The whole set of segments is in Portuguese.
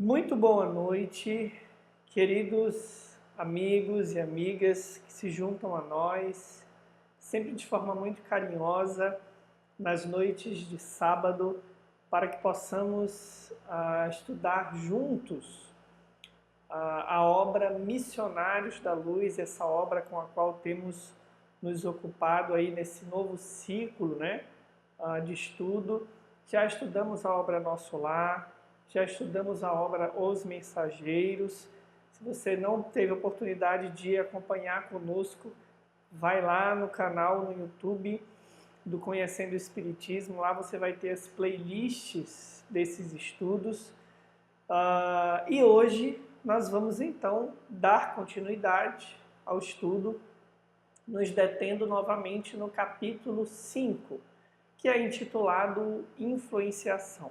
Muito boa noite, queridos amigos e amigas que se juntam a nós, sempre de forma muito carinhosa, nas noites de sábado, para que possamos estudar juntos a obra Missionários da Luz, essa obra com a qual temos nos ocupado aí nesse novo ciclo, de estudo. Já estudamos a obra Nosso Lar, já estudamos a obra Os Mensageiros. Se você não teve oportunidade de acompanhar conosco, vai lá no canal no YouTube do Conhecendo o Espiritismo. Lá você vai ter as playlists desses estudos. E hoje nós vamos então dar continuidade ao estudo, nos detendo novamente no capítulo 5, que é intitulado Influenciação.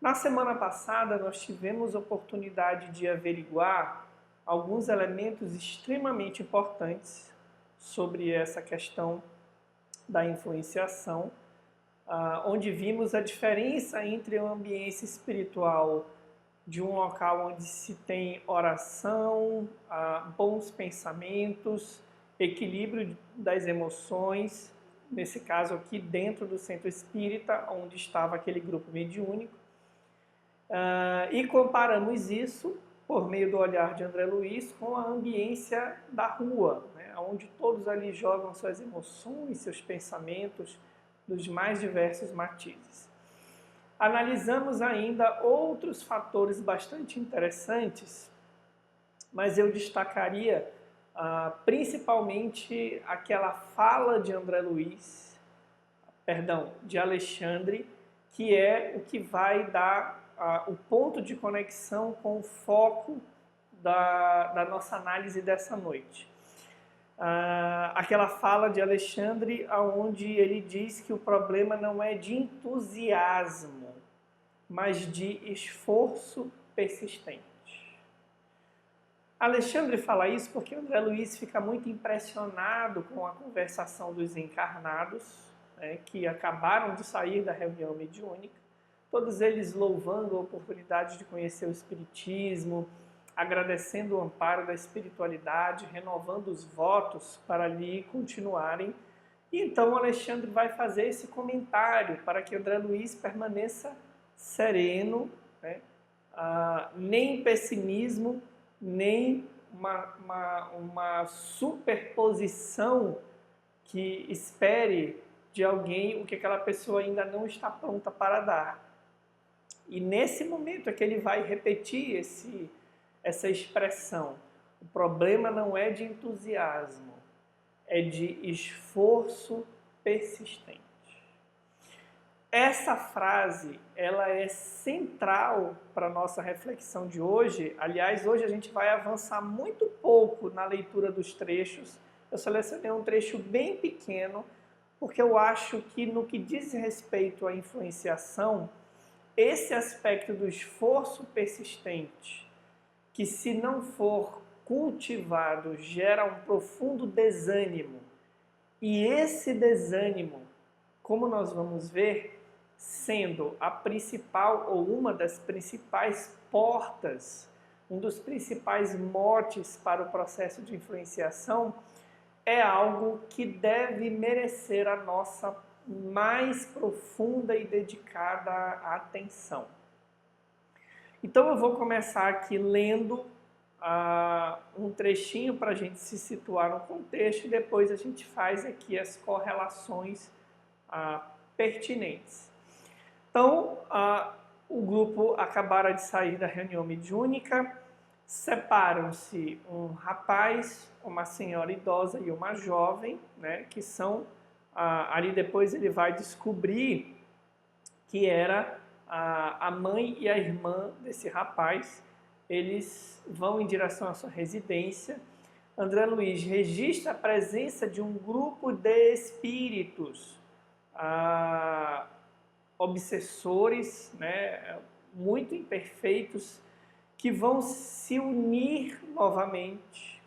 Na semana passada, nós tivemos oportunidade de averiguar alguns elementos extremamente importantes sobre essa questão da influenciação, onde vimos a diferença entre uma ambiência espiritual de um local onde se tem oração, bons pensamentos, equilíbrio das emoções, nesse caso aqui dentro do centro espírita, onde estava aquele grupo mediúnico, e comparamos isso, por meio do olhar de André Luiz, com a ambiência da rua, onde todos ali jogam suas emoções, seus pensamentos, dos mais diversos matizes. Analisamos ainda outros fatores bastante interessantes, mas eu destacaria principalmente aquela fala de de Alexandre, que é o que vai dar o ponto de conexão com o foco da nossa análise dessa noite. Aquela fala de Alexandre, onde ele diz que o problema não é de entusiasmo, mas de esforço persistente. Alexandre fala isso porque André Luiz fica muito impressionado com a conversação dos encarnados, que acabaram de sair da reunião mediúnica, todos eles louvando a oportunidade de conhecer o Espiritismo, agradecendo o amparo da espiritualidade, renovando os votos para ali continuarem. E então Alexandre vai fazer esse comentário para que André Luiz permaneça sereno, nem pessimismo, nem uma superposição que espere de alguém o que aquela pessoa ainda não está pronta para dar. E nesse momento é que ele vai repetir essa expressão. O problema não é de entusiasmo, é de esforço persistente. Essa frase, ela é central para a nossa reflexão de hoje. Aliás, hoje a gente vai avançar muito pouco na leitura dos trechos. Eu selecionei um trecho bem pequeno, porque eu acho que no que diz respeito à influenciação, esse aspecto do esforço persistente, que se não for cultivado, gera um profundo desânimo. E esse desânimo, como nós vamos ver, sendo a principal ou uma das principais portas, um dos principais motes para o processo de influenciação, é algo que deve merecer a nossa mais profunda e dedicada atenção. Então eu vou começar aqui lendo um trechinho para a gente se situar no contexto e depois a gente faz aqui as correlações pertinentes. Então, o grupo acabara de sair da reunião mediúnica, separam-se um rapaz, uma senhora idosa e uma jovem, que são, ali depois ele vai descobrir que era a mãe e a irmã desse rapaz. Eles vão em direção à sua residência. André Luiz registra a presença de um grupo de espíritos obsessores, muito imperfeitos, que vão se unir novamente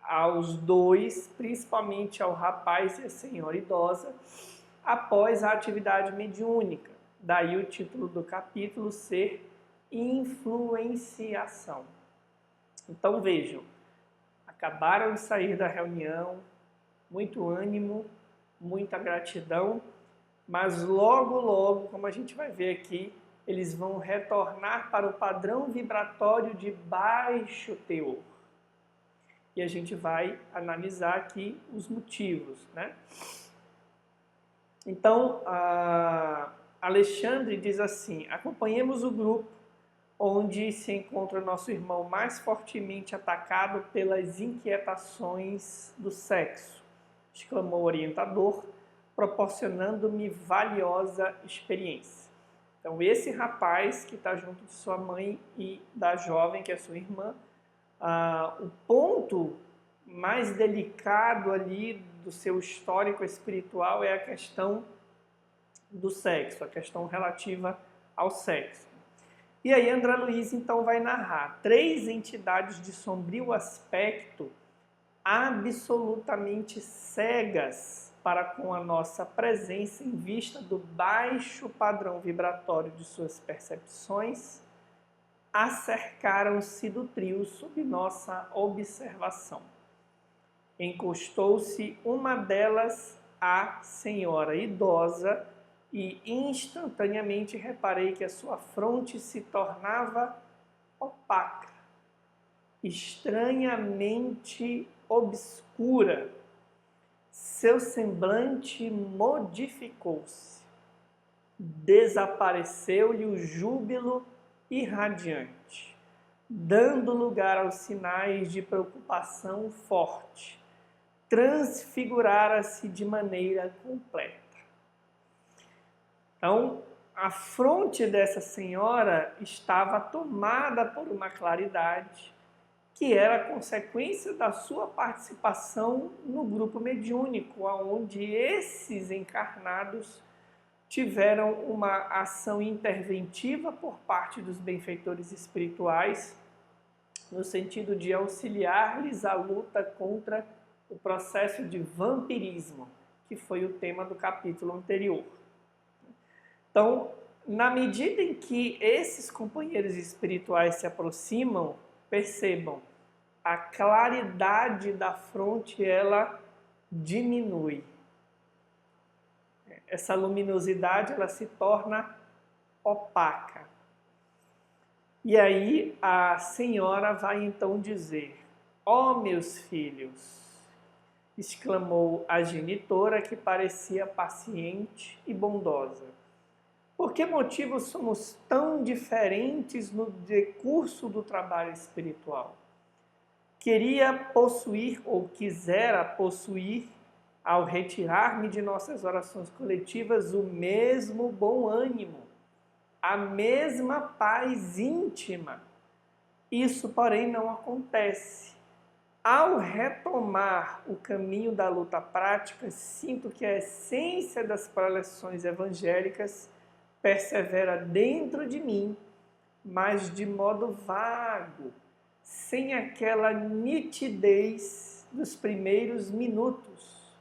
aos dois, principalmente ao rapaz e à senhora idosa, após a atividade mediúnica. Daí o título do capítulo ser influenciação. Então vejam, acabaram de sair da reunião, muito ânimo, muita gratidão, mas logo, logo, como a gente vai ver aqui, eles vão retornar para o padrão vibratório de baixo teor. E a gente vai analisar aqui os motivos, né? Então, Alexandre diz assim: acompanhemos o grupo onde se encontra nosso irmão mais fortemente atacado pelas inquietações do sexo, exclamou o orientador, proporcionando-me valiosa experiência. Então, esse rapaz que está junto de sua mãe e da jovem, que é sua irmã, o ponto mais delicado ali do seu histórico espiritual é a questão do sexo, a questão relativa ao sexo. E aí André Luiz então vai narrar 3 entidades de sombrio aspecto absolutamente cegas para com a nossa presença em vista do baixo padrão vibratório de suas percepções, acercaram-se do trio sob nossa observação. Encostou-se uma delas à senhora idosa e instantaneamente reparei que a sua fronte se tornava opaca, estranhamente obscura. Seu semblante modificou-se. Desapareceu-lhe o júbilo irradiante, dando lugar aos sinais de preocupação forte. Transfigurara-se de maneira completa. Então, a fronte dessa senhora estava tomada por uma claridade que era consequência da sua participação no grupo mediúnico, onde esses encarnados tiveram uma ação interventiva por parte dos benfeitores espirituais, no sentido de auxiliar-lhes a luta contra o processo de vampirismo, que foi o tema do capítulo anterior. Então, na medida em que esses companheiros espirituais se aproximam, percebam, a claridade da fronte ela diminui. Essa luminosidade ela se torna opaca. E aí a senhora vai então dizer: ó meus filhos, exclamou a genitora que parecia paciente e bondosa. Por que motivo somos tão diferentes no decurso do trabalho espiritual? Queria possuir ou quisera possuir, ao retirar-me de nossas orações coletivas, o mesmo bom ânimo, a mesma paz íntima. Isso, porém, não acontece. Ao retomar o caminho da luta prática, sinto que a essência das preleções evangélicas persevera dentro de mim, mas de modo vago, sem aquela nitidez dos primeiros minutos.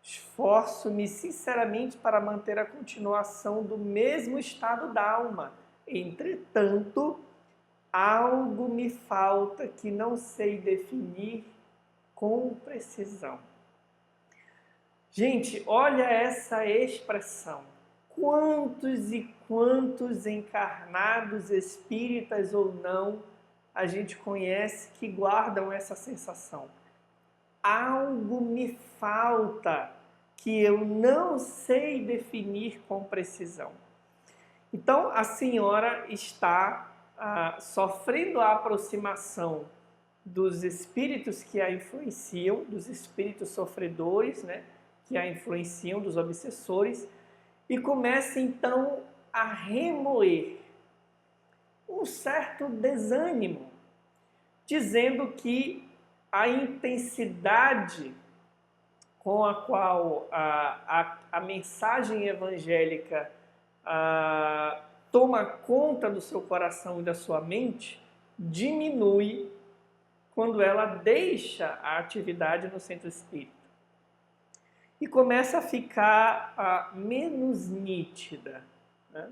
Esforço-me sinceramente para manter a continuação do mesmo estado da alma. Entretanto, algo me falta que não sei definir com precisão. Gente, olha essa expressão. Quantos e quantos encarnados espíritas ou não a gente conhece que guardam essa sensação? Algo me falta que eu não sei definir com precisão. Então, a senhora está sofrendo a aproximação dos espíritos que a influenciam, dos espíritos sofredores, né, que a influenciam, dos obsessores, e começa então a remoer um certo desânimo, dizendo que a intensidade com a qual a mensagem evangélica toma conta do seu coração e da sua mente diminui quando ela deixa a atividade no centro espírita e começa a ficar menos nítida, né?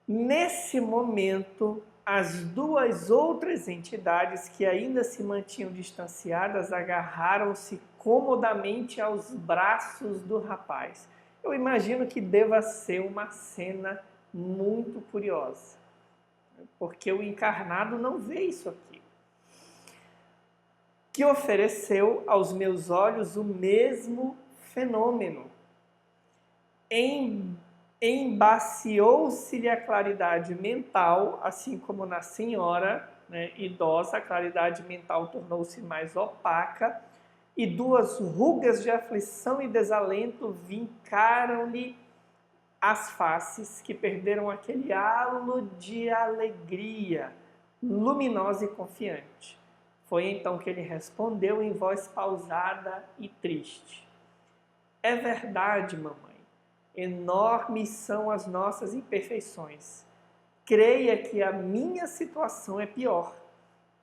Nesse momento, as duas outras entidades que ainda se mantinham distanciadas agarraram-se comodamente aos braços do rapaz. Eu imagino que deva ser uma cena muito curiosa, porque o encarnado não vê isso aqui. Que ofereceu aos meus olhos o mesmo fenômeno. Embaciou-se-lhe a claridade mental, assim como na senhora, né, idosa, a claridade mental tornou-se mais opaca, e duas rugas de aflição e desalento vincaram-lhe as faces, que perderam aquele halo de alegria, luminosa e confiante. Foi então que ele respondeu em voz pausada e triste: é verdade, mamãe. Enormes são as nossas imperfeições. Creia que a minha situação é pior.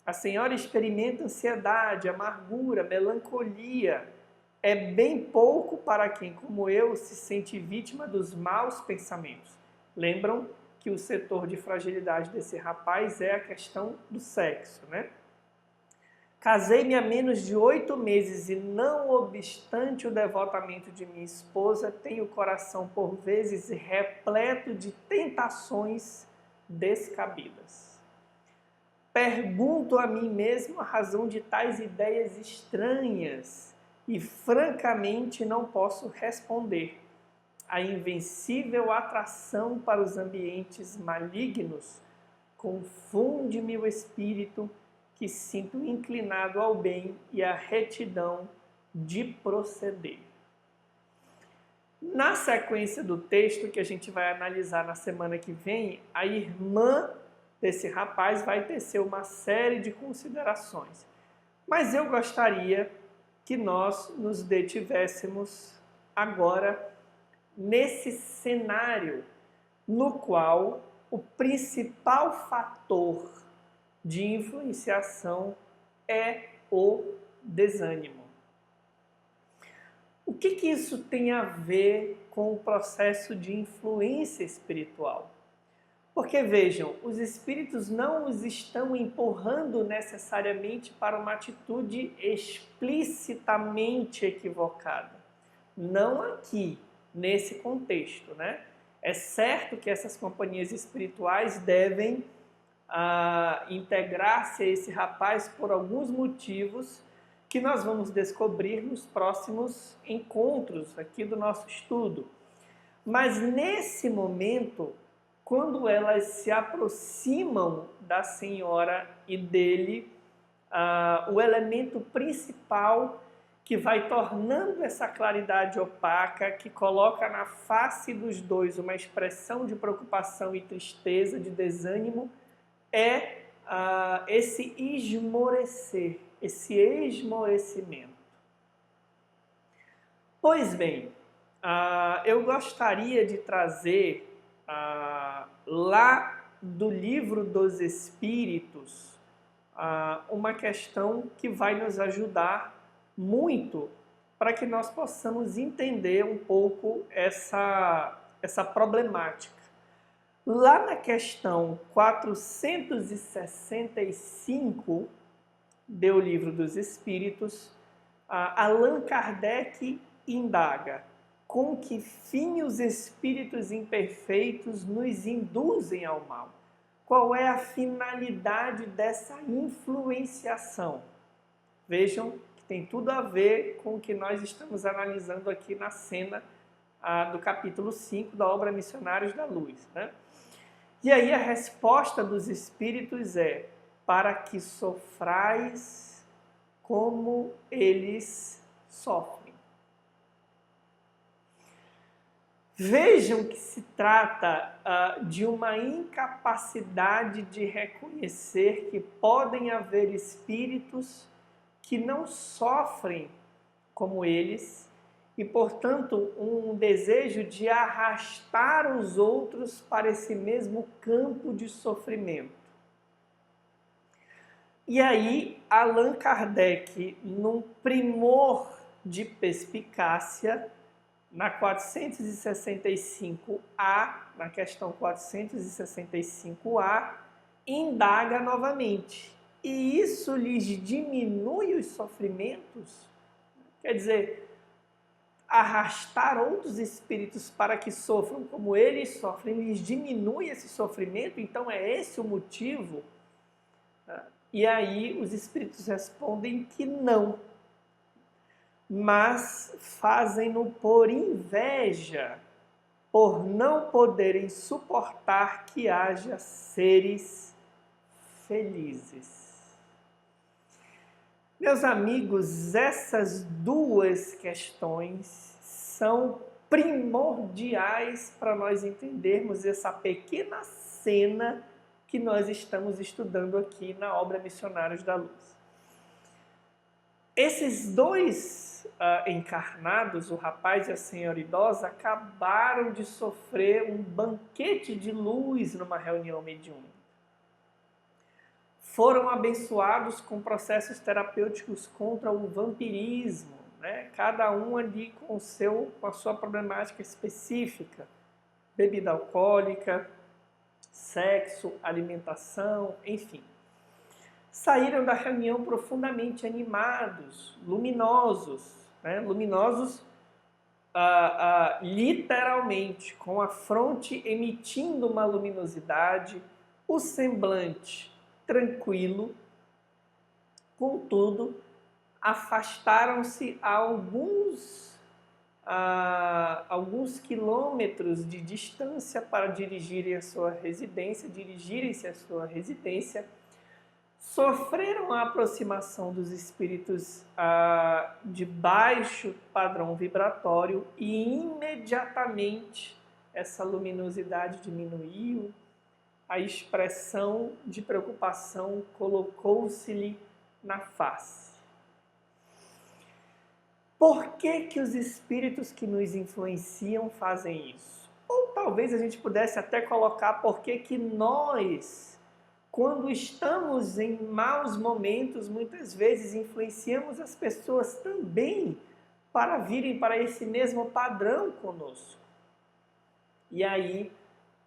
A senhora experimenta ansiedade, amargura, melancolia. É bem pouco para quem, como eu, se sente vítima dos maus pensamentos. Lembram que o setor de fragilidade desse rapaz é a questão do sexo, né? Casei-me há menos de 8 meses e, não obstante o devotamento de minha esposa, tenho o coração por vezes repleto de tentações descabidas. Pergunto a mim mesmo a razão de tais ideias estranhas e, francamente, não posso responder. A invencível atração para os ambientes malignos confunde-me o espírito, que sinto inclinado ao bem e à retidão de proceder. Na sequência do texto que a gente vai analisar na semana que vem, a irmã desse rapaz vai tecer uma série de considerações. Mas eu gostaria que nós nos detivéssemos agora nesse cenário no qual o principal fator de influenciação é o desânimo. O que isso tem a ver com o processo de influência espiritual? Porque vejam, os espíritos não os estão empurrando necessariamente para uma atitude explicitamente equivocada. Não aqui, nesse contexto, né? É certo que essas companhias espirituais devem integrar-se a esse rapaz por alguns motivos que nós vamos descobrir nos próximos encontros aqui do nosso estudo. Mas nesse momento, quando elas se aproximam da senhora e dele, o elemento principal que vai tornando essa claridade opaca, que coloca na face dos dois uma expressão de preocupação e tristeza, de desânimo, é esse esmorecer, esse esmorecimento. Pois bem, eu gostaria de trazer lá do Livro dos Espíritos uma questão que vai nos ajudar muito para que nós possamos entender um pouco essa problemática. Lá na questão 465 do Livro dos Espíritos, Allan Kardec indaga: com que fim os espíritos imperfeitos nos induzem ao mal? Qual é a finalidade dessa influenciação? Vejam que tem tudo a ver com o que nós estamos analisando aqui na cena do capítulo 5 da obra Missionários da Luz, né? E aí a resposta dos espíritos é: para que sofrais como eles sofrem. Vejam que se trata de uma incapacidade de reconhecer que podem haver espíritos que não sofrem como eles, e, portanto, um desejo de arrastar os outros para esse mesmo campo de sofrimento. E aí, Allan Kardec, num primor de perspicácia, na 465A, na questão 465A, indaga novamente. E isso lhes diminui os sofrimentos? Quer dizer, arrastar outros espíritos para que sofram como eles sofrem, lhes diminui esse sofrimento? Então é esse o motivo? E aí os espíritos respondem que não, mas fazem-no por inveja, por não poderem suportar que haja seres felizes. Meus amigos, essas duas questões são primordiais para nós entendermos essa pequena cena que nós estamos estudando aqui na obra Missionários da Luz. Esses dois encarnados, o rapaz e a senhora idosa, acabaram de sofrer um banquete de luz numa reunião mediúnica. Foram abençoados com processos terapêuticos contra o vampirismo, né? Cada um ali com a sua problemática específica, bebida alcoólica, sexo, alimentação, enfim. Saíram da reunião profundamente animados, luminosos, né? Luminosos literalmente, com a fronte emitindo uma luminosidade, o semblante tranquilo. Contudo, afastaram-se a alguns quilômetros de distância para dirigirem-se à sua residência, sofreram a aproximação dos espíritos de baixo padrão vibratório e imediatamente essa luminosidade diminuiu, a expressão de preocupação colocou-se-lhe na face. Por que os espíritos que nos influenciam fazem isso? Ou talvez a gente pudesse até colocar por que nós, quando estamos em maus momentos, muitas vezes influenciamos as pessoas também para virem para esse mesmo padrão conosco. E aí,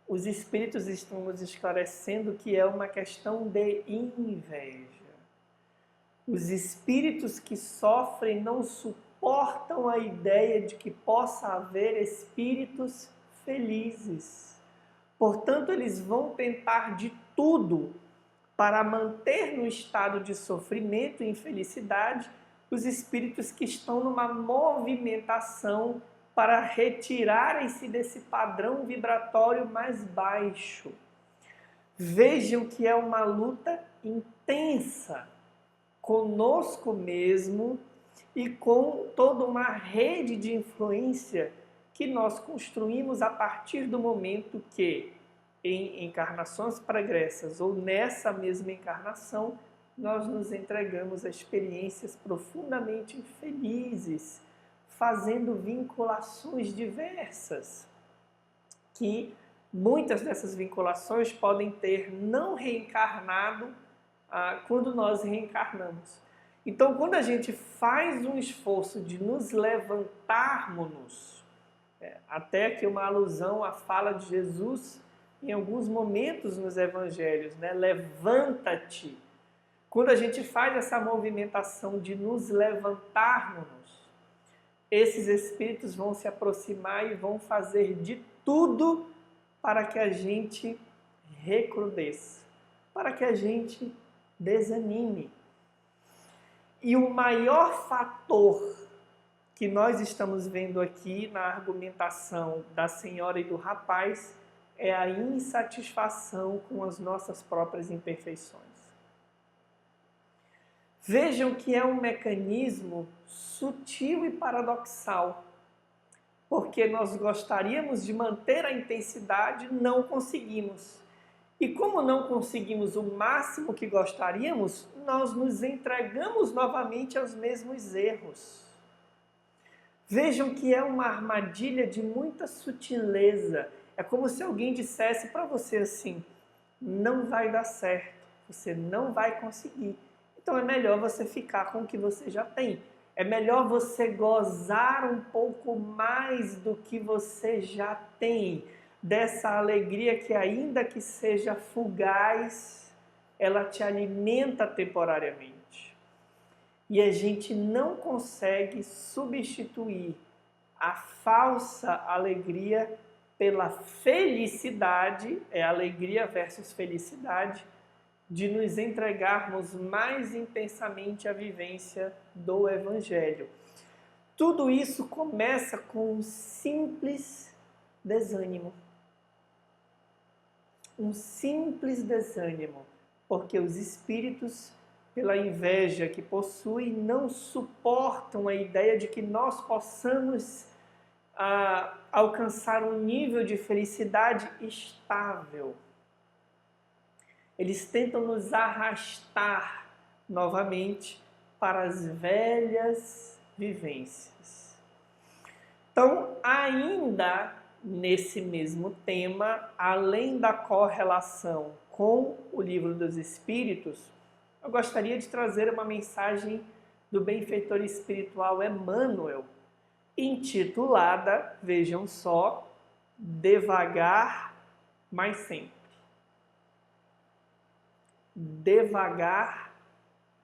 os espíritos estão nos esclarecendo que é uma questão de inveja. Os espíritos que sofrem não suportam a ideia de que possa haver espíritos felizes. Portanto, eles vão tentar de tudo para manter no estado de sofrimento e infelicidade os espíritos que estão numa movimentação para retirarem-se desse padrão vibratório mais baixo. Vejam que é uma luta intensa conosco mesmo e com toda uma rede de influência que nós construímos a partir do momento que, em encarnações pregressas ou nessa mesma encarnação, nós nos entregamos a experiências profundamente infelizes, fazendo vinculações diversas, que muitas dessas vinculações podem ter não reencarnado quando nós reencarnamos. Então, quando a gente faz um esforço de nos levantarmos, até aqui uma alusão à fala de Jesus em alguns momentos nos evangelhos, né? Levanta-te. Quando a gente faz essa movimentação de nos levantarmos, esses espíritos vão se aproximar e vão fazer de tudo para que a gente recrudesça, para que a gente desanime. E o maior fator que nós estamos vendo aqui na argumentação da senhora e do rapaz é a insatisfação com as nossas próprias imperfeições. Vejam que é um mecanismo sutil e paradoxal, porque nós gostaríamos de manter a intensidade, não conseguimos. E como não conseguimos o máximo que gostaríamos, nós nos entregamos novamente aos mesmos erros. Vejam que é uma armadilha de muita sutileza. É como se alguém dissesse para você assim: não vai dar certo, você não vai conseguir. Então é melhor você ficar com o que você já tem. É melhor você gozar um pouco mais do que você já tem, dessa alegria que, ainda que seja fugaz, ela te alimenta temporariamente. E a gente não consegue substituir a falsa alegria pela felicidade, é alegria versus felicidade, de nos entregarmos mais intensamente à vivência do Evangelho. Tudo isso começa com um simples desânimo. Um simples desânimo, porque os espíritos, pela inveja que possuem, não suportam a ideia de que nós possamos alcançar um nível de felicidade estável. Eles tentam nos arrastar novamente para as velhas vivências. Então, ainda nesse mesmo tema, além da correlação com o Livro dos Espíritos, eu gostaria de trazer uma mensagem do benfeitor espiritual Emmanuel, intitulada, vejam só, Devagar, mas sempre. Devagar,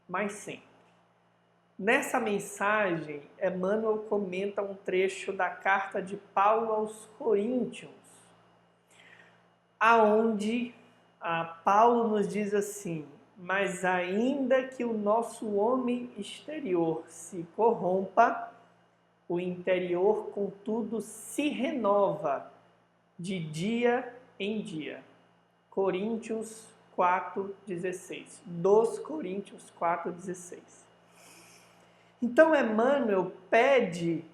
mas sempre. Nessa mensagem, Emmanuel comenta um trecho da carta de Paulo aos Coríntios, aonde Paulo nos diz assim: mas ainda que o nosso homem exterior se corrompa, o interior, contudo, se renova de dia em dia. Coríntios 4,16. 2 Coríntios 4,16. Então, Emmanuel pede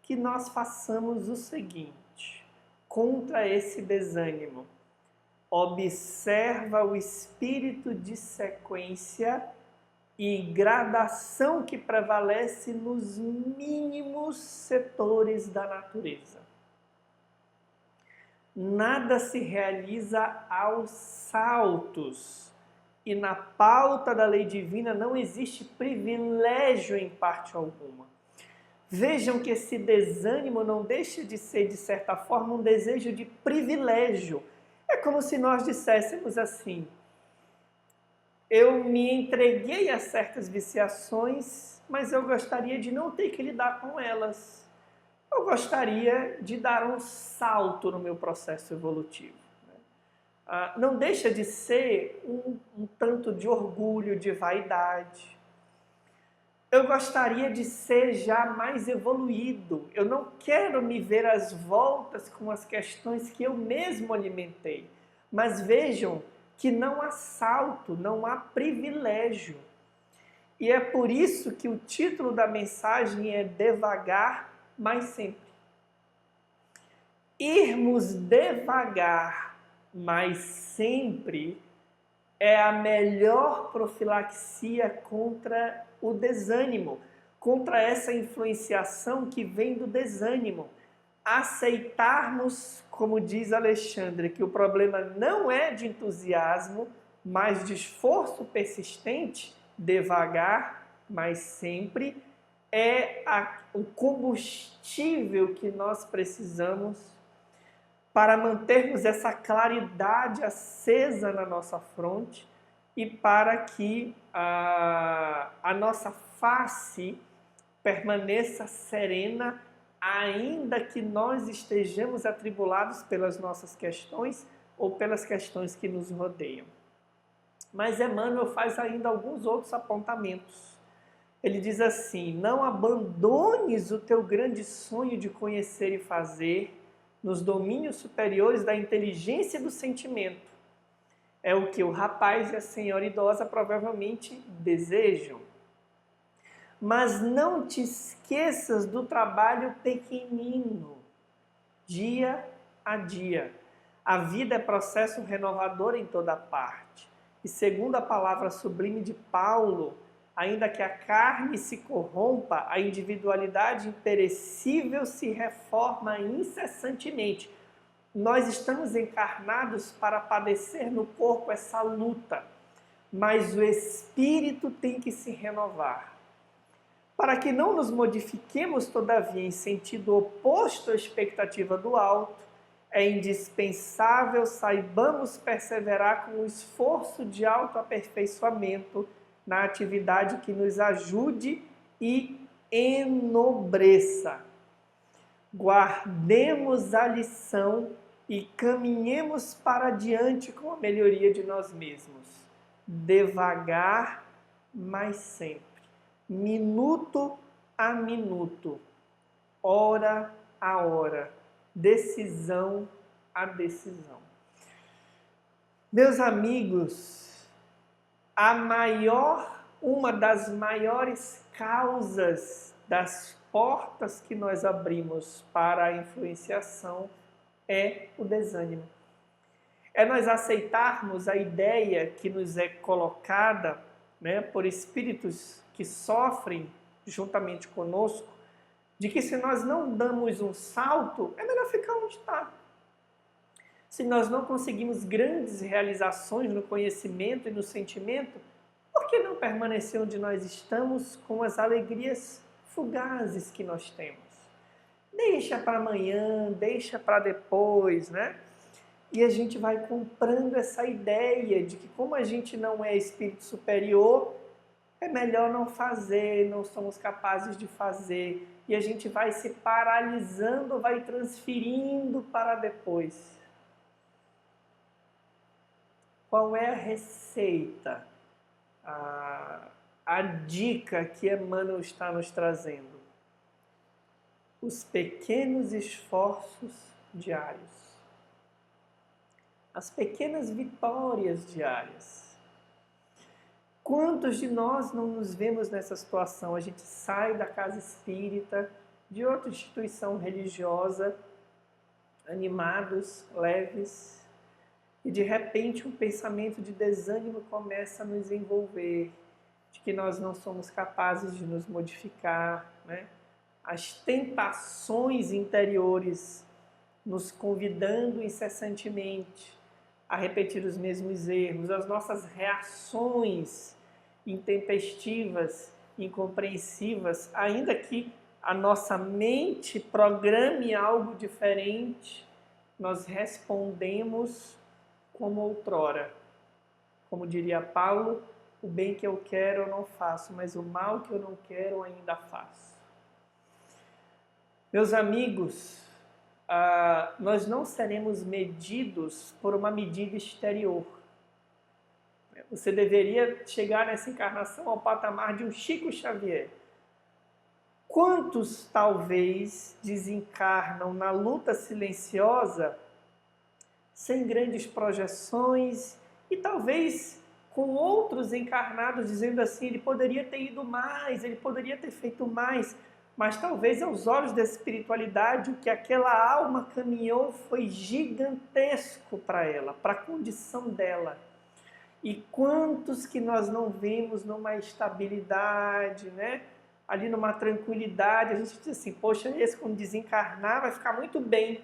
que nós façamos o seguinte, contra esse desânimo. Observa o espírito de sequência e gradação que prevalece nos mínimos setores da natureza. Nada se realiza aos saltos, e na pauta da lei divina não existe privilégio em parte alguma. Vejam que esse desânimo não deixa de ser, de certa forma, um desejo de privilégio. É como se nós disséssemos assim: eu me entreguei a certas viciações, mas eu gostaria de não ter que lidar com elas. Eu gostaria de dar um salto no meu processo evolutivo. Não deixa de ser um tanto de orgulho, de vaidade. Eu gostaria de ser já mais evoluído. Eu não quero me ver às voltas com as questões que eu mesmo alimentei. Mas vejam que não há salto, não há privilégio. E é por isso que o título da mensagem é Devagar, mas sempre. Irmos devagar, mas sempre é a melhor profilaxia contra o desânimo, contra essa influenciação que vem do desânimo. Aceitarmos, como diz Alexandre, que o problema não é de entusiasmo, mas de esforço persistente, devagar, mas sempre, é o combustível que nós precisamos para mantermos essa claridade acesa na nossa fronte e para que a nossa face permaneça serena, ainda que nós estejamos atribulados pelas nossas questões ou pelas questões que nos rodeiam. Mas Emmanuel faz ainda alguns outros apontamentos. Ele diz assim: não abandones o teu grande sonho de conhecer e fazer nos domínios superiores da inteligência e do sentimento. É o que o rapaz e a senhora idosa provavelmente desejam. Mas não te esqueças do trabalho pequenino, dia a dia. A vida é processo renovador em toda parte. E segundo a palavra sublime de Paulo, ainda que a carne se corrompa, a individualidade imperecível se reforma incessantemente. Nós estamos encarnados para padecer no corpo essa luta, mas o espírito tem que se renovar. Para que não nos modifiquemos, todavia, em sentido oposto à expectativa do alto, é indispensável saibamos perseverar com o esforço de autoaperfeiçoamento na atividade que nos ajude e enobreça. Guardemos a lição e caminhemos para diante com a melhoria de nós mesmos. Devagar, mas sempre. Minuto a minuto. Hora a hora. Decisão a decisão. Meus amigos, uma das maiores causas das portas que nós abrimos para a influenciação é o desânimo. É nós aceitarmos a ideia que nos é colocada, por espíritos que sofrem juntamente conosco, de que se nós não damos um salto, é melhor ficar onde está. Se nós não conseguimos grandes realizações no conhecimento e no sentimento, por que não permanecer onde nós estamos com as alegrias fugazes que nós temos? Deixa para amanhã, deixa para depois, E a gente vai comprando essa ideia de que como a gente não é espírito superior, é melhor não fazer, não somos capazes de fazer. E a gente vai se paralisando, vai transferindo para depois. Qual é a receita? A dica que Emmanuel está nos trazendo? Os pequenos esforços diários. As pequenas vitórias diárias. Quantos de nós não nos vemos nessa situação? A gente sai da casa espírita, de outra instituição religiosa, animados, leves, e de repente um pensamento de desânimo começa a nos envolver, de que nós não somos capazes de nos modificar, As tentações interiores nos convidando incessantemente a repetir os mesmos erros, as nossas reações intempestivas, incompreensivas, ainda que a nossa mente programe algo diferente, nós respondemos como outrora. Como diria Paulo, o bem que eu quero eu não faço, mas o mal que eu não quero eu ainda faço. Meus amigos, nós não seremos medidos por uma medida exterior. Você deveria chegar nessa encarnação ao patamar de um Chico Xavier. Quantos talvez desencarnam na luta silenciosa, sem grandes projeções e talvez com outros encarnados dizendo assim, ele poderia ter ido mais, ele poderia ter feito mais, mas talvez aos olhos da espiritualidade o que aquela alma caminhou foi gigantesco para ela, para a condição dela. E quantos que nós não vemos numa estabilidade, ali numa tranquilidade, a gente diz assim, poxa, esse quando desencarnar vai ficar muito bem.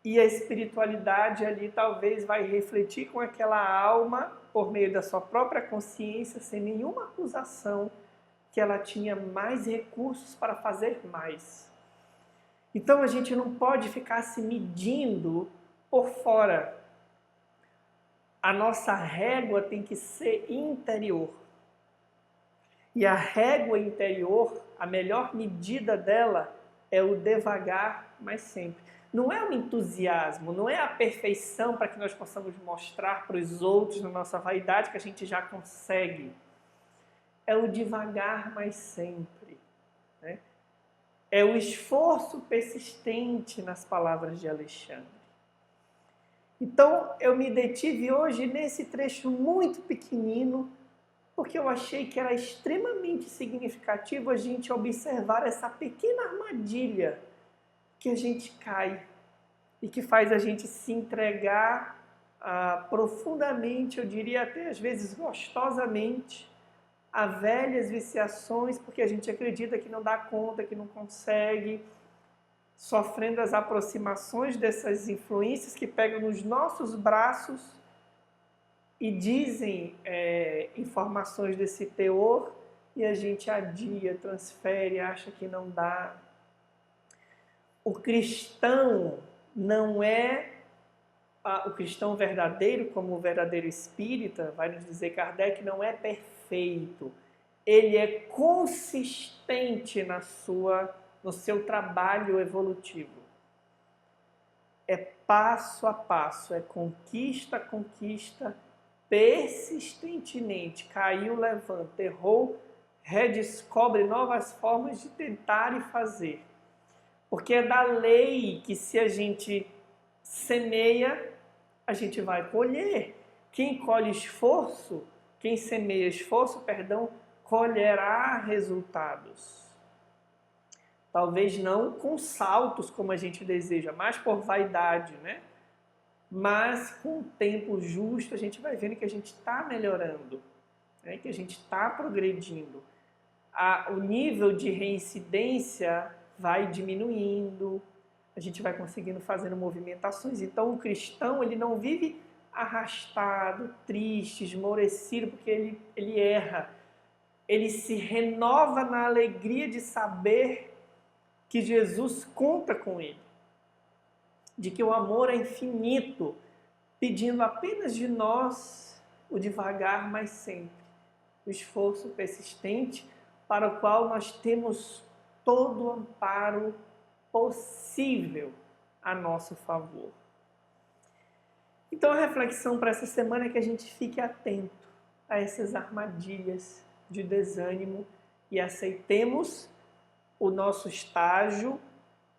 E a espiritualidade ali talvez vai refletir com aquela alma, por meio da sua própria consciência, sem nenhuma acusação, que ela tinha mais recursos para fazer mais. Então a gente não pode ficar se medindo por fora. A nossa régua tem que ser interior. E a régua interior, a melhor medida dela é o devagar, mas sempre. Não é o entusiasmo, não é a perfeição para que nós possamos mostrar para os outros na nossa vaidade que a gente já consegue. É o devagar, mas sempre. É o esforço persistente nas palavras de Alexandre. Então, eu me detive hoje nesse trecho muito pequenino, porque eu achei que era extremamente significativo a gente observar essa pequena armadilha que a gente cai e que faz a gente se entregar profundamente, eu diria até às vezes gostosamente, a velhas viciações, porque a gente acredita que não dá conta, que não consegue, sofrendo as aproximações dessas influências que pegam nos nossos braços e dizem informações desse teor e a gente adia, transfere, acha que não dá. O cristão não é o cristão verdadeiro, como o verdadeiro espírita, vai nos dizer Kardec, não é perfeito. Ele é consistente no seu trabalho evolutivo. É passo a passo, é conquista a conquista, persistentemente. Caiu, levanta, errou, redescobre novas formas de tentar e fazer. Porque é da lei que se a gente semeia, a gente vai colher. Quem colhe esforço, quem semeia esforço, colherá resultados. Talvez não com saltos como a gente deseja, mas por vaidade, né? Mas com o tempo justo a gente vai vendo que a gente está melhorando, né? Que a gente está progredindo. O nível de reincidência vai diminuindo, a gente vai conseguindo fazendo movimentações. Então o cristão ele não vive arrastado, triste, esmorecido, porque ele erra. Ele se renova na alegria de saber que Jesus conta com ele, de que o amor é infinito, pedindo apenas de nós o devagar, mas sempre, o esforço persistente para o qual nós temos todo o amparo possível a nosso favor. Então a reflexão para essa semana é que a gente fique atento a essas armadilhas de desânimo e aceitemos o nosso estágio,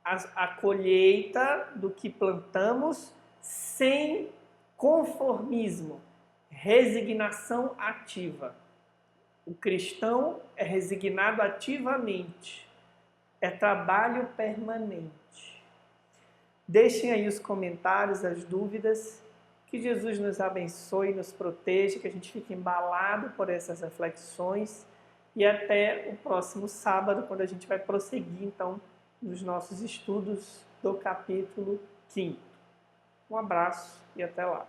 a colheita do que plantamos, sem conformismo, resignação ativa. O cristão é resignado ativamente, é trabalho permanente. Deixem aí os comentários, as dúvidas, que Jesus nos abençoe, nos proteja, que a gente fique embalado por essas reflexões e até o próximo sábado, quando a gente vai prosseguir, então, nos nossos estudos do capítulo 5º. Um abraço e até lá.